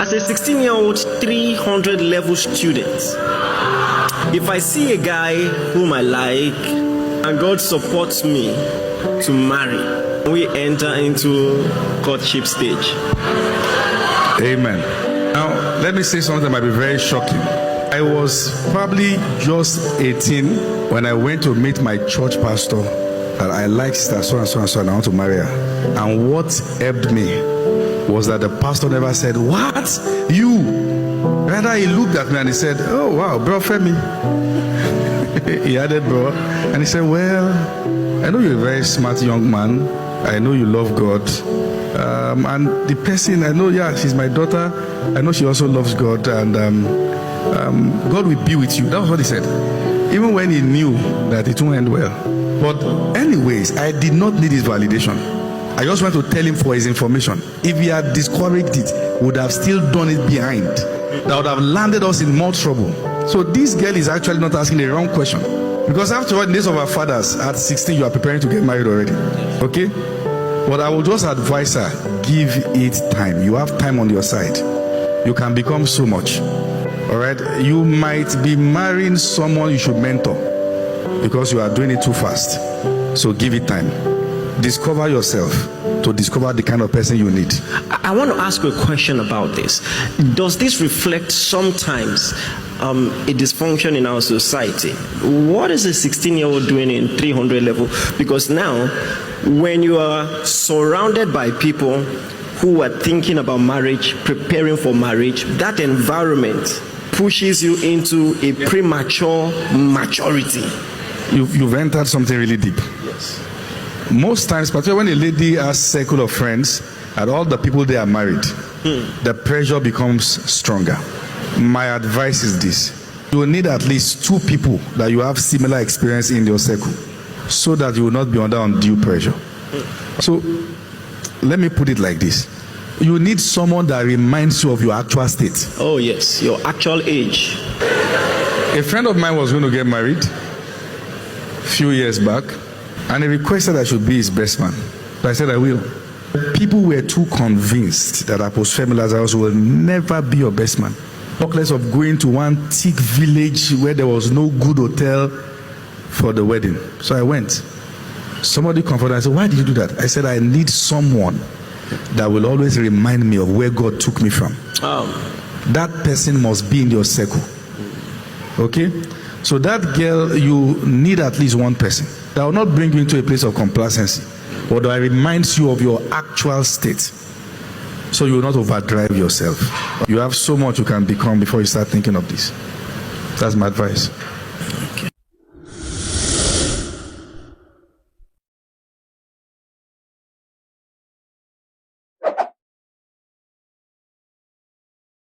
As a 16-year-old 300 level student, if I see a guy whom I like and God supports me to marry, we enter into courtship stage. Amen. Now, let me say something that might be very shocking. I was probably just 18 when I went to meet my church pastor that I like sister so and so and so and I want to marry her. And what helped me was that the pastor never said, "What? You?" Rather, he looked at me and he said, "Oh, wow, bro, Femi." He added, "Bro." And he said, "Well, I know you're a very smart young man. I know you love God. And the person, I know, yeah, she's my daughter. I know she also loves God. And God will be with you." That was what he said. Even when he knew that it won't end well. But anyways, I did not need his validation. I just went to tell him for his information. If he had discouraged it, would have still done it behind. That would have landed us in more trouble. So this girl is actually not asking the wrong question. Because after all, in the days of our fathers, at 16, you are preparing to get married already. Okay? But I would just advise her, give it time. You have time on your side. You can become so much. All right? You might be marrying someone you should mentor because you are doing it too fast. So give it time. Discover yourself to discover the kind of person you need. I want to ask you a question about this. Does this reflect sometimes a dysfunction in our society? What is a 16-year-old doing in 300 level? Because now, when you are surrounded by people who are thinking about marriage, preparing for marriage, that environment pushes you into a premature maturity. You've entered something really deep. Yes. Most times, particularly when a lady has a circle of friends and all the people they are married, the pressure becomes stronger. My advice is this: you will need at least 2 people that you have similar experience in your circle, so that you will not be under undue pressure. So let me put it like this: you need someone that reminds you of your actual state. Oh yes, your actual age. A friend of mine was going to get married a few years back, and he requested I should be his best man. So I said I will. People were too convinced that Apostle Femi Lazarus will never be your best man. Talk less of going to one thick village where there was no good hotel for the wedding. So I went. Somebody confronted. I said, "Why did you do that?" I said, "I need someone that will always remind me of where God took me from." That person must be in your circle. Okay? So that girl, you need at least one person that will not bring you into a place of complacency, but that reminds you of your actual state, so you will not overdrive yourself. You have so much you can become before you start thinking of this. That's my advice.